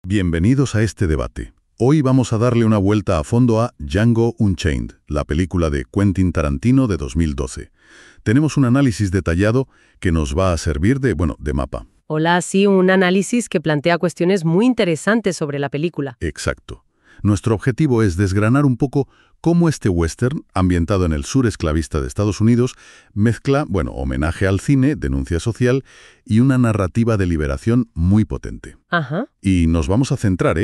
Bienvenidos a este debate. Hoy vamos a darle una vuelta a fondo a Django Unchained, la película de Quentin Tarantino de 2012. Tenemos un análisis detallado que nos va a servir de mapa. Hola, sí, un análisis que plantea cuestiones muy interesantes sobre la película. Exacto. Nuestro objetivo es desgranar un poco cómo este western, ambientado en el sur esclavista de Estados Unidos, mezcla, homenaje al cine, denuncia social y una narrativa de liberación muy potente. Ajá. Y nos vamos a centrar,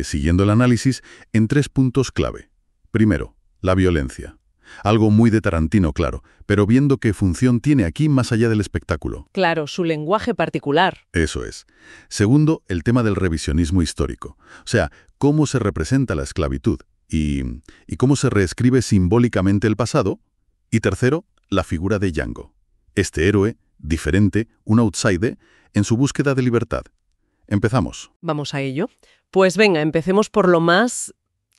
siguiendo el análisis, en 3 puntos clave. Primero, la violencia. Algo muy de Tarantino, claro, pero viendo qué función tiene aquí más allá del espectáculo. Claro, su lenguaje particular. Eso es. Segundo, el tema del revisionismo histórico. O sea, cómo se representa la esclavitud y cómo se reescribe simbólicamente el pasado. Y tercero, la figura de Django. Este héroe, diferente, un outsider, en su búsqueda de libertad. Empezamos. Vamos a ello. Pues venga, empecemos por lo más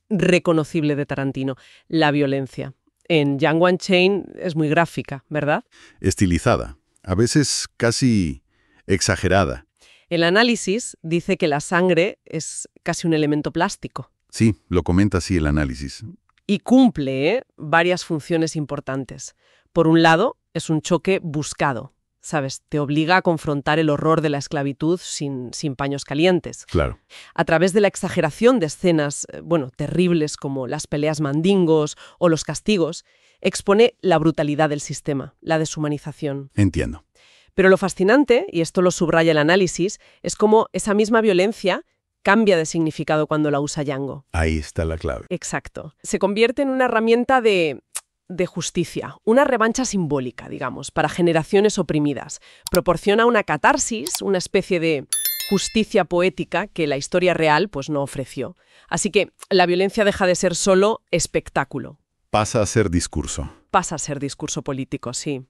reconocible de Tarantino, la violencia. En Django Unchained es muy gráfica, ¿verdad? Estilizada, a veces casi exagerada. El análisis dice que la sangre es casi un elemento plástico. Sí, lo comenta así el análisis. Y cumple varias funciones importantes. Por un lado, es un choque buscado. ¿Sabes? Te obliga a confrontar el horror de la esclavitud sin paños calientes. Claro. A través de la exageración de escenas, terribles como las peleas mandingos o los castigos, expone la brutalidad del sistema, la deshumanización. Entiendo. Pero lo fascinante, y esto lo subraya el análisis, es cómo esa misma violencia cambia de significado cuando la usa Django. Ahí está la clave. Exacto. Se convierte en una herramienta de justicia, una revancha simbólica, digamos, para generaciones oprimidas. Proporciona una catarsis, una especie de justicia poética que la historia real no ofreció. Así que la violencia deja de ser solo espectáculo. Pasa a ser discurso. Pasa a ser discurso político, sí.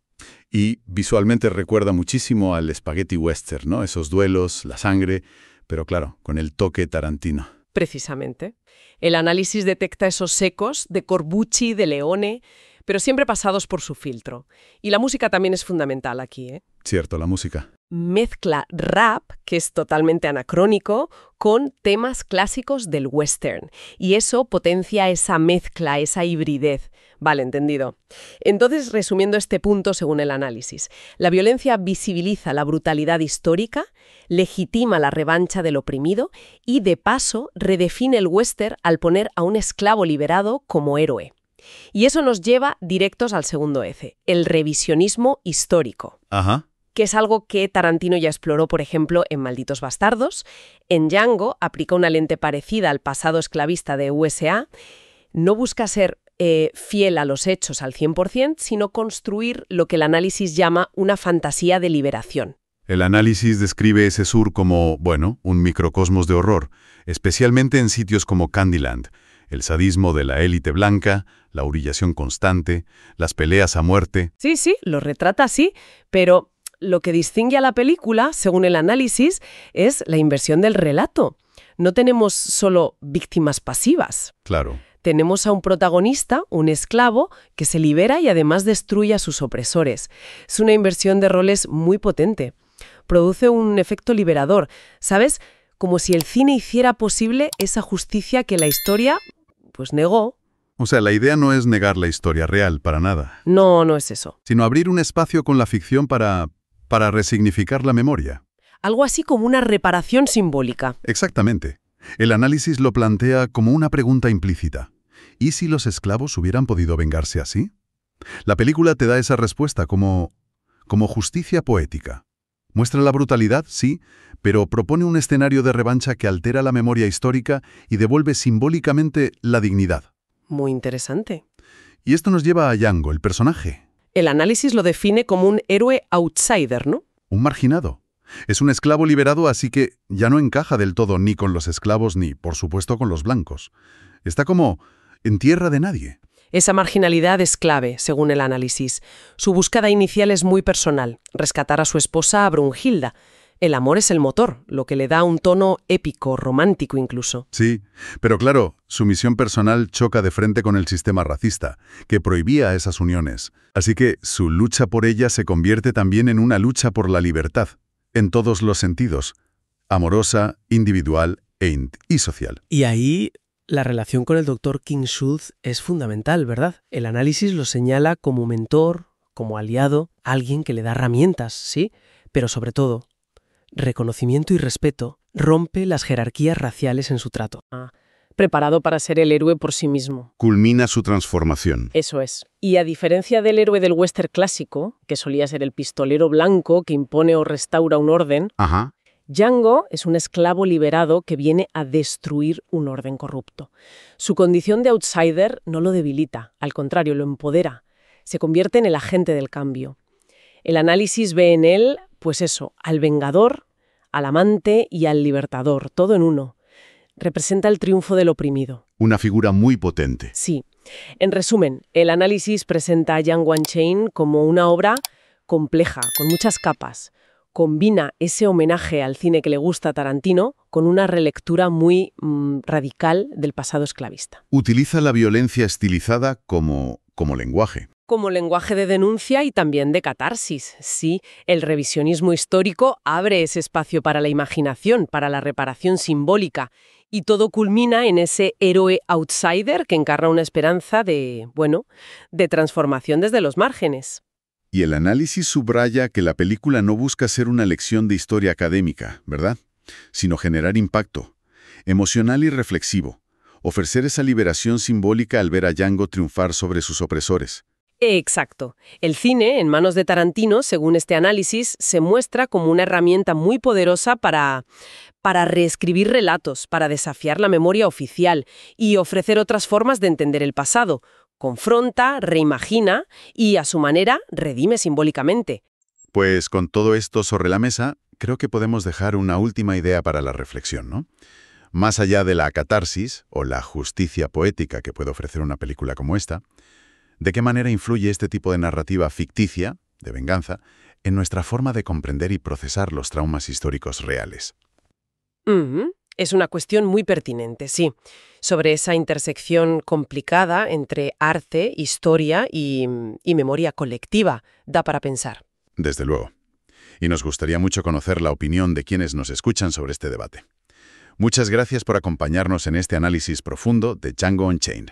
Y visualmente recuerda muchísimo al spaghetti western, ¿no? Esos duelos, la sangre, pero claro, con el toque Tarantino. Precisamente. El análisis detecta esos ecos de Corbucci, de Leone, pero siempre pasados por su filtro. Y la música también es fundamental aquí, ¿eh? Cierto, la música. Mezcla rap, que es totalmente anacrónico, con temas clásicos del western. Y eso potencia esa mezcla, esa hibridez. Vale, entendido. Entonces, resumiendo este punto según el análisis, la violencia visibiliza la brutalidad histórica, legitima la revancha del oprimido y, de paso, redefine el western al poner a un esclavo liberado como héroe. Y eso nos lleva directos al segundo eje, el revisionismo histórico. Ajá. Que es algo que Tarantino ya exploró, por ejemplo, en Malditos Bastardos. En Django aplica una lente parecida al pasado esclavista de USA. No busca ser fiel a los hechos al 100%, sino construir lo que el análisis llama una fantasía de liberación. El análisis describe ese sur como, un microcosmos de horror, especialmente en sitios como Candyland. El sadismo de la élite blanca, la humillación constante, las peleas a muerte. Sí, lo retrata así, pero lo que distingue a la película, según el análisis, es la inversión del relato. No tenemos solo víctimas pasivas. Claro. Tenemos a un protagonista, un esclavo, que se libera y además destruye a sus opresores. Es una inversión de roles muy potente. Produce un efecto liberador, ¿sabes? Como si el cine hiciera posible esa justicia que la historia, negó. O sea, la idea no es negar la historia real, para nada. No es eso. Sino abrir un espacio con la ficción para resignificar la memoria. Algo así como una reparación simbólica. Exactamente. El análisis lo plantea como una pregunta implícita. ¿Y si los esclavos hubieran podido vengarse así? La película te da esa respuesta como justicia poética. Muestra la brutalidad, sí, pero propone un escenario de revancha que altera la memoria histórica y devuelve simbólicamente la dignidad. Muy interesante. Y esto nos lleva a Django, el personaje. El análisis lo define como un héroe outsider, ¿no? Un marginado. Es un esclavo liberado, así que ya no encaja del todo ni con los esclavos ni, por supuesto, con los blancos. Está como en tierra de nadie. Esa marginalidad es clave, según el análisis. Su búsqueda inicial es muy personal, rescatar a su esposa, a Brunhilda. El amor es el motor, lo que le da un tono épico, romántico incluso. Sí, pero claro, su misión personal choca de frente con el sistema racista, que prohibía esas uniones. Así que su lucha por ella se convierte también en una lucha por la libertad, en todos los sentidos, amorosa, individual y social. Y ahí la relación con el Dr. King-Schultz es fundamental, ¿verdad? El análisis lo señala como mentor, como aliado, alguien que le da herramientas, ¿sí? Pero sobre todo, reconocimiento y respeto, rompe las jerarquías raciales en su trato. Preparado para ser el héroe por sí mismo. Culmina su transformación. Eso es. Y a diferencia del héroe del western clásico, que solía ser el pistolero blanco que impone o restaura un orden, Ajá. Django es un esclavo liberado que viene a destruir un orden corrupto. Su condición de outsider no lo debilita, al contrario, lo empodera. Se convierte en el agente del cambio. El análisis ve en él, pues eso, al vengador, al amante y al libertador, todo en uno. Representa el triunfo del oprimido. Una figura muy potente. Sí. En resumen, el análisis presenta a Django Unchained como una obra compleja, con muchas capas. Combina ese homenaje al cine que le gusta a Tarantino con una relectura muy radical del pasado esclavista. Utiliza la violencia estilizada como lenguaje. Como lenguaje de denuncia y también de catarsis. Sí, el revisionismo histórico abre ese espacio para la imaginación, para la reparación simbólica, y todo culmina en ese héroe outsider que encarna una esperanza de transformación desde los márgenes. Y el análisis subraya que la película no busca ser una lección de historia académica, ¿verdad? Sino generar impacto, emocional y reflexivo, ofrecer esa liberación simbólica al ver a Django triunfar sobre sus opresores. Exacto. El cine, en manos de Tarantino, según este análisis, se muestra como una herramienta muy poderosa para reescribir relatos, para desafiar la memoria oficial y ofrecer otras formas de entender el pasado. Confronta, reimagina y, a su manera, redime simbólicamente. Pues con todo esto sobre la mesa, creo que podemos dejar una última idea para la reflexión, ¿no? Más allá de la catarsis o la justicia poética que puede ofrecer una película como esta, ¿de qué manera influye este tipo de narrativa ficticia, de venganza, en nuestra forma de comprender y procesar los traumas históricos reales? Es una cuestión muy pertinente, sí, sobre esa intersección complicada entre arte, historia y memoria colectiva. Da para pensar. Desde luego. Y nos gustaría mucho conocer la opinión de quienes nos escuchan sobre este debate. Muchas gracias por acompañarnos en este análisis profundo de Django Unchained.